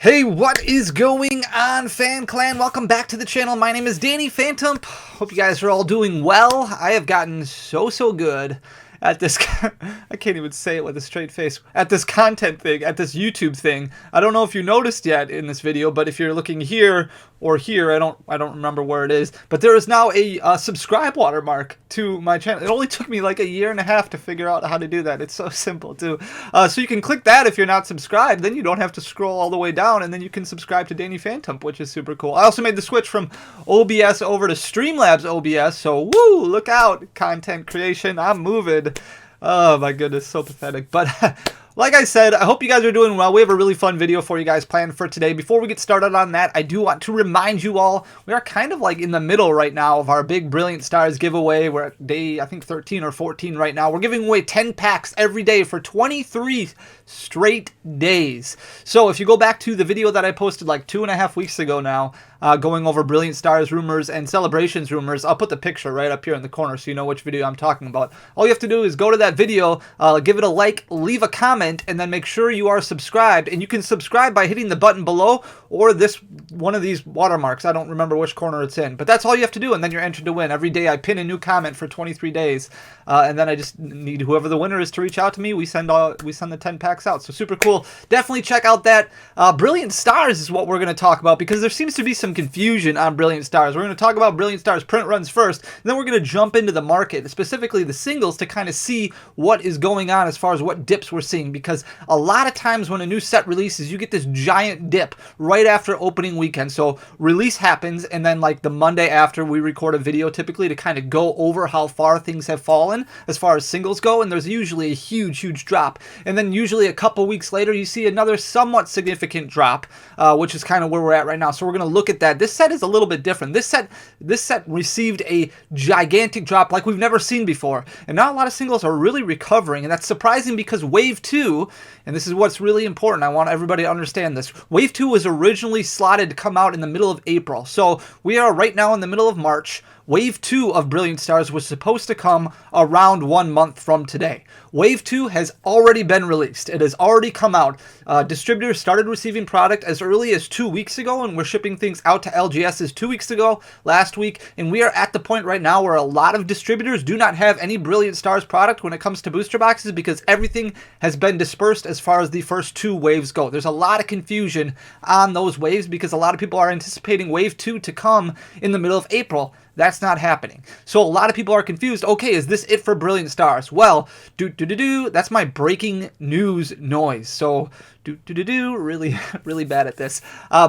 Hey, what is going on, Fan Clan? Welcome back to the channel. My name is Danny Phantump. Hope you guys are all doing well. I have gotten so good at this, I can't even say it with a straight face, at this content thing, at this YouTube thing. I don't know if you noticed yet in this video, but if you're looking here or here, I don't remember where it is, but there is now a subscribe watermark to my channel. It only took me like a year and a half to figure out how to do that. It's so simple too. So you can click that if you're not subscribed, then you don't have to scroll all the way down, and then you can subscribe to Danny Phantump, which is super cool. I also made the switch from OBS over to Streamlabs OBS, so woo, look out, content creation, I'm moving. Oh my goodness, so pathetic. But like I said, I hope you guys are doing well. We have a really fun video for you guys planned for today. Before we get started on that, I do want to remind you all, we are kind of like in the middle right now of our big Brilliant Stars giveaway. We're at day, I think, 13 or 14 right now. We're giving away 10 packs every day for 23 straight days. So if you go back to the video that I posted like 2.5 weeks ago now, going over Brilliant Stars rumors and Celebrations rumors, I'll put the picture right up here in the corner so you know which video I'm talking about. All you have to do is go to that video, give it a like, leave a comment, and then make sure you are subscribed. And you can subscribe by hitting the button below or this one of these watermarks. I don't remember which corner it's in, but that's all you have to do, and then you're entered to win. Every day I pin a new comment for 23 days, and then I just need whoever the winner is to reach out to me. We send the 10 packs out, so super cool. Definitely check out that. Brilliant Stars is what we're going to talk about, because there seems to be some confusion on Brilliant Stars. We're going to talk about Brilliant Stars print runs first, and then we're going to jump into the market, specifically the singles, to kind of see what is going on as far as what dips we're seeing, because a lot of times when a new set releases, you get this giant dip right after opening weekend. So release happens, and then like the Monday after, we record a video typically to kind of go over how far things have fallen as far as singles go, and there's usually a huge drop, and then usually a couple weeks later you see another somewhat significant drop, which is kind of where we're at right now. So we're going to look at that. This set is a little bit different. This set received a gigantic drop like we've never seen before, and now a lot of singles are really recovering, and that's surprising because Wave 2, and this is what's really important, I want everybody to understand this, Wave 2 was originally slotted to come out in the middle of April. So we are right now in the middle of March. Wave 2 of Brilliant Stars was supposed to come around 1 month from today. Wave 2 has already been released. It has already come out. Distributors started receiving product as early as 2 weeks ago, and we're shipping things out to LGSs 2 weeks ago, last week, and we are at the point right now where a lot of distributors do not have any Brilliant Stars product when it comes to booster boxes, because everything has been dispersed as far as the first 2 waves go. There's a lot of confusion on those waves because a lot of people are anticipating Wave 2 to come in the middle of April. That's not happening. So a lot of people are confused. Okay, is this it for Brilliant Stars? Well, that's my breaking news noise. So really bad at this.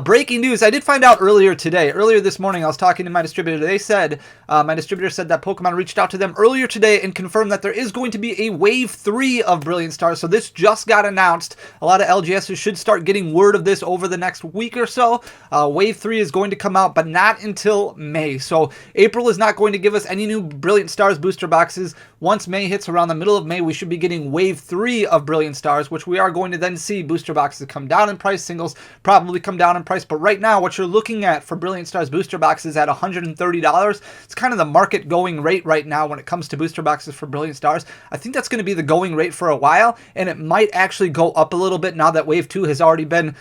Breaking news. I did find out earlier this morning, I was talking to my distributor. They said, my distributor said that Pokemon reached out to them earlier today and confirmed that there is going to be a Wave 3 of Brilliant Stars. So this just got announced. A lot of LGSs should start getting word of this over the next week or so. Wave 3 is going to come out, but not until May. So April is not going to give us any new Brilliant Stars booster boxes. Once May hits, around the middle of May, we should be getting Wave 3 of Brilliant Stars, which we are going to then see booster boxes come down in price, singles probably come down in price. But right now, what you're looking at for Brilliant Stars booster boxes at $130, it's kind of the market going rate right now when it comes to booster boxes for Brilliant Stars. I think that's going to be the going rate for a while, and it might actually go up a little bit now that Wave 2 has already been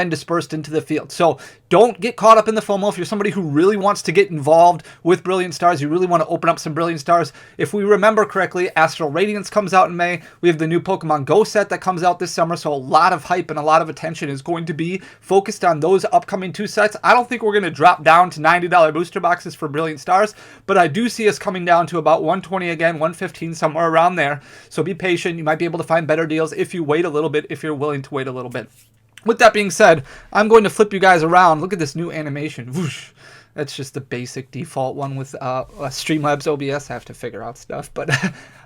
dispersed into the field. So don't get caught up in the FOMO. If you're somebody who really wants to get involved with Brilliant Stars, you really want to open up some Brilliant Stars. If we remember correctly, Astral Radiance comes out in May. We have the new Pokemon Go set that comes out this summer, so a lot of hype and a lot of attention is going to be focused on those upcoming 2 sets. I don't think we're going to drop down to $90 booster boxes for Brilliant Stars, but I do see us coming down to about $120 again, $115, somewhere around there. So be patient. You might be able to find better deals if you wait a little bit, if you're willing to wait a little bit. With that being said, I'm going to flip you guys around. Look at this new animation. Whoosh. That's just the basic default one with Streamlabs OBS. I have to figure out stuff, but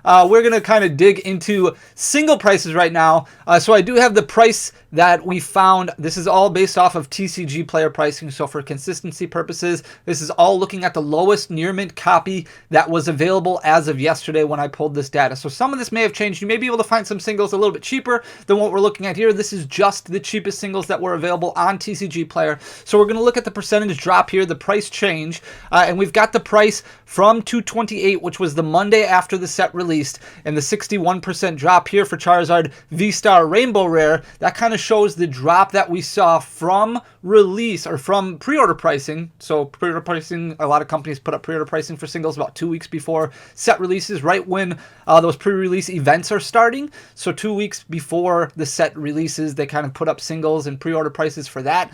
we're going to kind of dig into single prices right now. So I do have the price that we found. This is all based off of TCG player pricing. So for consistency purposes, this is all looking at the lowest near mint copy that was available as of yesterday when I pulled this data. So some of this may have changed. You may be able to find some singles a little bit cheaper than what we're looking at here. This is just the cheapest singles that were available on TCG player. So we're going to look at the percentage drop here. The price price change, and we've got the price from 228, which was the Monday after the set released, and the 61% drop here for Charizard V-Star Rainbow Rare. That kind of shows the drop that we saw from release, or from pre-order pricing. So pre-order pricing, a lot of companies put up pre-order pricing for singles about 2 weeks before set releases, right when those pre-release events are starting. So 2 weeks before the set releases, they kind of put up singles and pre-order prices for that.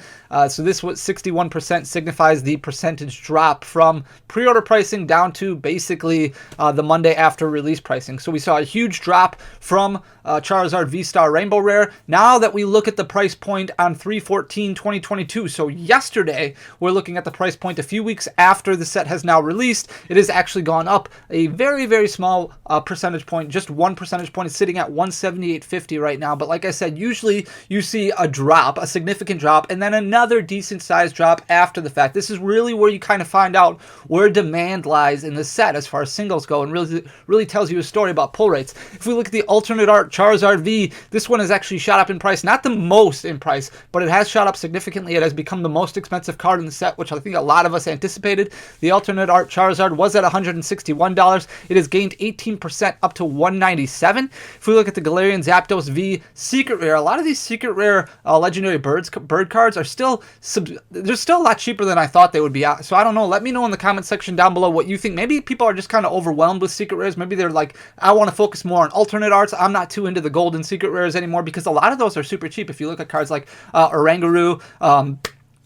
So this was 61% signifies the percentage drop from pre-order pricing down to basically the Monday after release pricing. So we saw a huge drop from Charizard V-Star Rainbow Rare. Now that we look at the price point on 3/14/2022, so yesterday, we're looking at the price point a few weeks after the set has now released. It has actually gone up a very, very small percentage point, just 1 percentage point. It's sitting at 178.50 right now. But like I said, usually you see a drop, a significant drop, and then another decent sized drop after the fact. This is really where you kind of find out where demand lies in the set as far as singles go, and really tells you a story about pull rates. If we look at the alternate art Charizard V, this one has actually shot up in price, not the most in price, but it has shot up significantly. It has become the most expensive card in the set, which I think a lot of us anticipated. The alternate art Charizard was at $161. It has gained 18% up to $197. If we look at the Galarian Zapdos V Secret Rare, a lot of these Secret Rare Legendary bird cards are still they're still a lot cheaper than I thought they would be. So I don't know. Let me know in the comment section down below what you think. Maybe people are just kind of overwhelmed with Secret Rares. Maybe they're like, I want to focus more on alternate arts. I'm not too into the golden Secret Rares anymore, because a lot of those are super cheap. If you look at cards like Oranguru,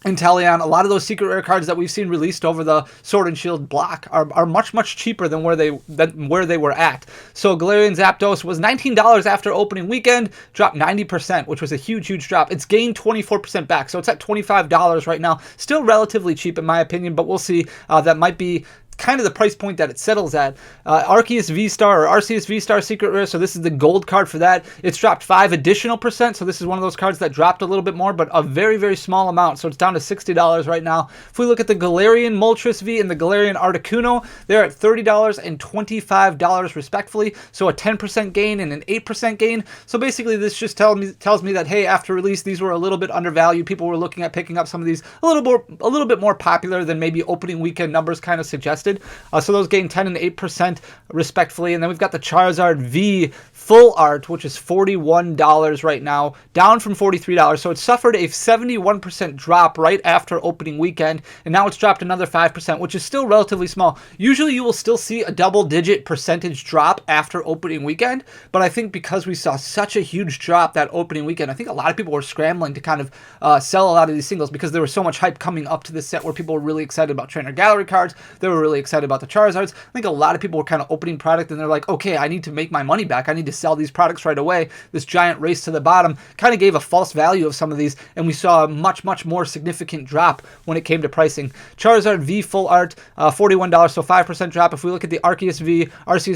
Inteleon, a lot of those secret rare cards that we've seen released over the Sword and Shield block are much cheaper than where they were at. So Galarian Zapdos was $19 after opening weekend, dropped 90%, which was a huge drop. It's gained 24% back, so it's at $25 right now. Still relatively cheap in my opinion, but we'll see. That might be kind of the price point that it settles at. Arceus V-Star, or Arceus V-Star Secret Rare, so this is the gold card for that. It's dropped 5 additional percent, so this is one of those cards that dropped a little bit more, but a very small amount, so it's down to $60 right now. If we look at the Galarian Moltres V and the Galarian Articuno, they're at $30 and $25 respectively, so a 10% gain and an 8% gain. So basically this just tells me that, hey, after release, these were a little bit undervalued. People were looking at picking up some of these a little bit more popular than maybe opening weekend numbers kind of suggested. So those gain 10 and 8% respectively. And then we've got the Charizard V Full Art, which is $41 right now, down from $43. So it suffered a 71% drop right after opening weekend, and now it's dropped another 5%, which is still relatively small. Usually you will still see a double-digit percentage drop after opening weekend, but I think because we saw such a huge drop that opening weekend, I think a lot of people were scrambling to kind of sell a lot of these singles because there was so much hype coming up to this set where people were really excited about Trainer Gallery cards. They were really excited about the Charizards. I think a lot of people were kind of opening product and they're like, okay, I need to make my money back. I need to sell these products right away. This giant race to the bottom kind of gave a false value of some of these, and we saw a much more significant drop when it came to pricing. Charizard V Full Art, $41, so 5% drop. If we look at the Arceus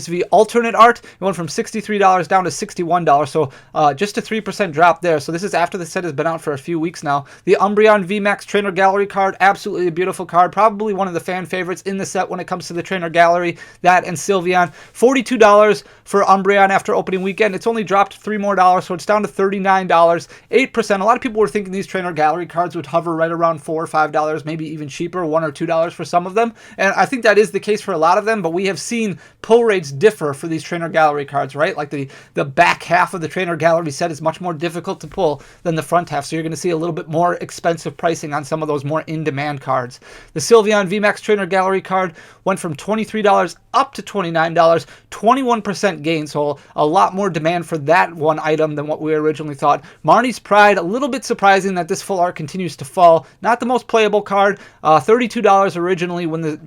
V Alternate Art, it went from $63 down to $61, so just a 3% drop there. So this is after the set has been out for a few weeks now. The Umbreon VMAX Trainer Gallery card, absolutely a beautiful card, probably one of the fan favorites in the set when it comes to the Trainer Gallery. That and Sylveon, $42 for Umbreon after opening weekend. It's only dropped $3 more, so it's down to $39, 8%. A lot of people were thinking these Trainer Gallery cards would hover right around $4 or $5, maybe even cheaper, $1 or $2 for some of them. And I think that is the case for a lot of them, but we have seen pull rates differ for these Trainer Gallery cards, right? Like the back half of the Trainer Gallery set is much more difficult to pull than the front half, so you're going to see a little bit more expensive pricing on some of those more in-demand cards. The Sylveon VMAX Trainer Gallery card went from $23 up to $29, 21% gain, so a lot more demand for that one item than what we originally thought. Marnie's Pride, a little bit surprising that this full art continues to fall. Not the most playable card, $32 originally when the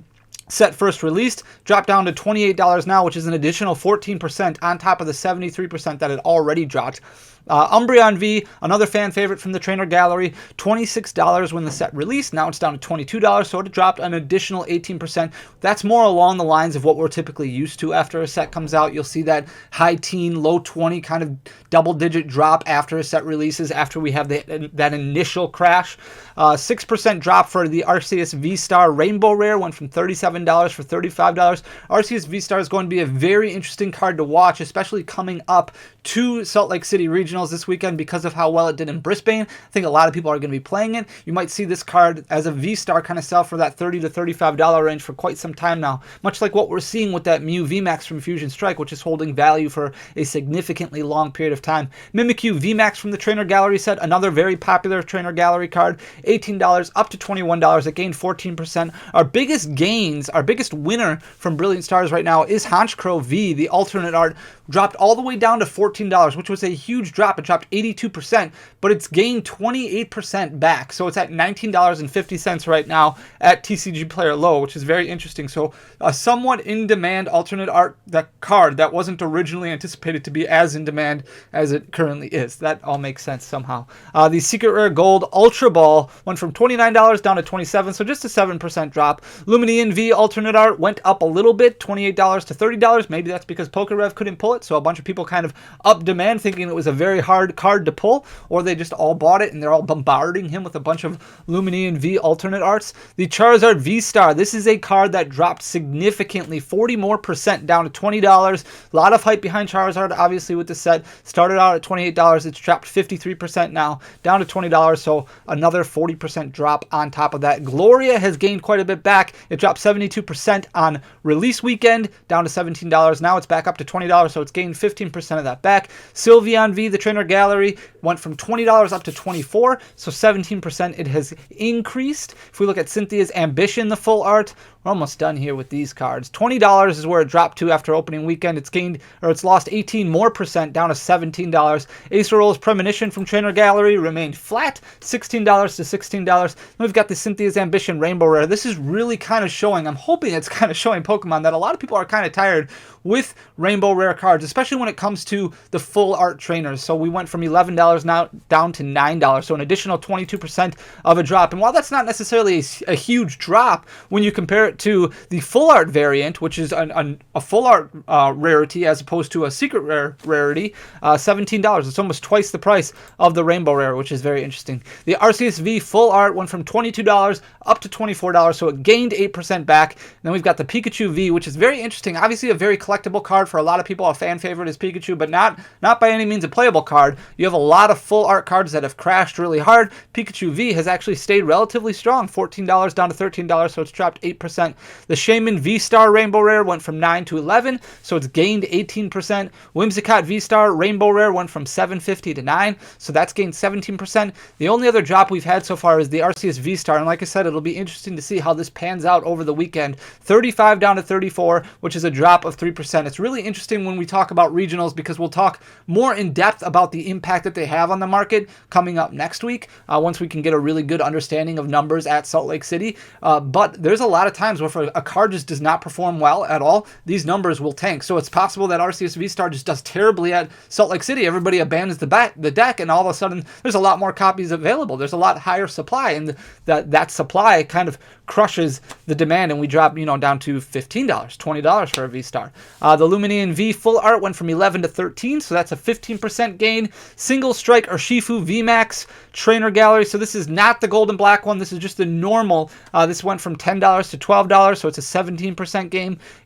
set first released, dropped down to $28 now, which is an additional 14% on top of the 73% that had already dropped. Umbreon V, another fan favorite from the Trainer Gallery, $26 when the set released. Now it's down to $22, so it dropped an additional 18%. That's more along the lines of what we're typically used to after a set comes out. You'll see that high teen, low 20 kind of double-digit drop after a set releases, after we have that initial crash. 6% drop for the Arceus V-Star Rainbow Rare, went from $37 for $35. Arceus V-Star is going to be a very interesting card to watch, especially coming up to Salt Lake City Regional regionals this weekend because of how well it did in Brisbane. I think a lot of people are going to be playing it. You might see this card as a V-Star kind of sell for that $30 to $35 range for quite some time now, much like what we're seeing with that Mew VMAX from Fusion Strike, which is holding value for a significantly long period of time. Mimikyu VMAX from the Trainer Gallery set, another very popular Trainer Gallery card, $18 up to $21. It gained 14%. Our biggest gains, our biggest winner from Brilliant Stars right now is Honchkrow V. The alternate art dropped all the way down to $14, which was a huge drop. It dropped 82%, but it's gained 28% back. So it's at $19.50 right now at TCG Player Low, which is very interesting. So a somewhat in-demand alternate art card that wasn't originally anticipated to be as in demand as it currently is. That all makes sense somehow. The Secret Rare Gold Ultra Ball went from $29 down to $27, so just a 7% drop. Lumineon V alternate art went up a little bit, $28 to $30. Maybe that's because PokeRev couldn't pull it, so a bunch of people kind of up demand thinking it was a very hard card to pull, or they just all bought it and they're all bombarding him with a bunch of Lumineon V alternate arts. The Charizard V-Star, this is a card that dropped significantly, 40% more down to $20. A lot of hype behind Charizard, obviously, with the set. Started out at $28, it's dropped 53% now, down to $20, so another 40% drop on top of that. Gloria has gained quite a bit back. It dropped 72% on release weekend, down to $17. Now it's back up to $20, so it's gained 15% of that back. Sylveon V, the Trainer Gallery, went from $20 up to $24, so 17% it has increased. If we look at Cynthia's Ambition, the full art, we're almost done here with these cards. $20 is where it dropped to after opening weekend. It's lost 18% more down to $17. Aceroll's Premonition from Trainer Gallery remained flat, $16 to $16. Then we've got the Cynthia's Ambition Rainbow Rare. This is really kind of showing, I'm hoping it's kind of showing Pokemon that a lot of people are kind of tired with Rainbow Rare cards, especially when it comes to the full art trainers. So we went from $11 now down to $9, so an additional 22% of a drop. And while that's not necessarily a huge drop when you compare it to the full art variant, which is a full art rarity as opposed to a secret rare rarity, $17. It's almost twice the price of the Rainbow Rare, which is very interesting. The RCSV full art went from $22 up to $24, so it gained 8% back. And then we've got the Pikachu V, which is very interesting. Obviously a very collectible card for a lot of people. A fan favorite is Pikachu, but not by any means a playable card. You have a lot of full art cards that have crashed really hard. Pikachu V has actually stayed relatively strong, $14 down to $13, so it's dropped 8%. The Shaman V-Star Rainbow Rare went from 9 to 11, so it's gained 18%. Whimsicott V-Star Rainbow Rare went from 750 to 9, so that's gained 17%. The only other drop we've had so far is the Arceus V-Star, and like I said, it'll be interesting to see how this pans out over the weekend. 35 down to 34, which is a drop of 3%. It's really interesting when we talk about regionals because we'll talk more in depth about the impact that they have on the market coming up next week, once we can get a really good understanding of numbers at Salt Lake City. But there's a lot of times where if a card just does not perform well at all, these numbers will tank. So it's possible that Arceus V-Star just does terribly at Salt Lake City. Everybody abandons the deck, and all of a sudden there's a lot more copies available. There's a lot higher supply, and that supply kind of crushes the demand, and we drop down to $15, $20 for a V-Star. The Lumineon V full art went from 11 to 13, so that's a 15% gain. Single Strike Urshifu VMAX Trainer Gallery, so this is not the gold and black one, this is just the normal. This went from $10 to $12, so it's a 17%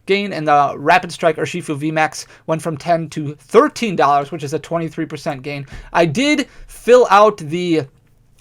gain, and the Rapid Strike Urshifu VMAX went from $10 to $13, which is a 23% gain. I did fill out the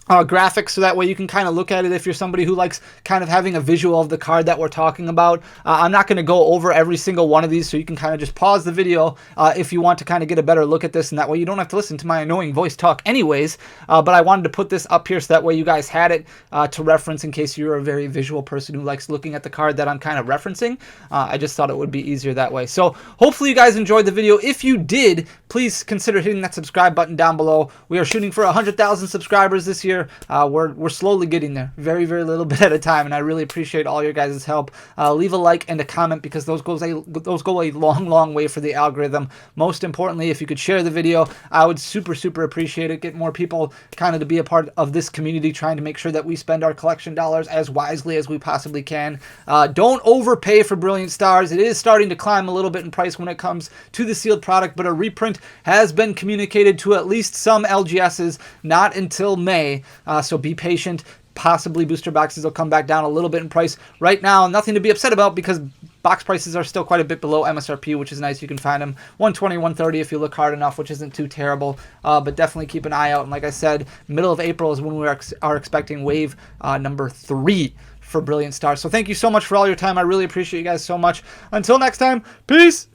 graphics so that way you can kind of look at it if you're somebody who likes kind of having a visual of the card that we're talking about. I'm not going to go over every single one of these, so you can kind of just pause the video if you want to kind of get a better look at this, and that way you don't have to listen to my annoying voice talk anyways. But I wanted to put this up here so that way you guys had it to reference in case you're a very visual person who likes looking at the card that I'm kind of referencing. I just thought it would be easier that way. So hopefully you guys enjoyed the video. If you did, please consider hitting that subscribe button down below. We are shooting for 100,000 subscribers this year. We're slowly getting there, very, very little bit at a time, and I really appreciate all your guys' help. Leave a like and a comment because those go a long, long way for the algorithm. Most importantly, if you could share the video, I would super, super appreciate it. Get more people kind of to be a part of this community, trying to make sure that we spend our collection dollars as wisely as we possibly can. Don't overpay for Brilliant Stars. It is starting to climb a little bit in price when it comes to the sealed product, but a reprint has been communicated to at least some LGSs, not until May. So be patient. Possibly booster boxes will come back down a little bit in price. Right now, nothing to be upset about because Box prices are still quite a bit below MSRP, which is nice. You can find them 120, 130 if you look hard enough, which isn't too terrible. But definitely keep an eye out. And like I said, middle of April is when we are expecting wave number 3 for Brilliant Stars. So thank you so much for all your time. I really appreciate you guys so much. Until next time, peace!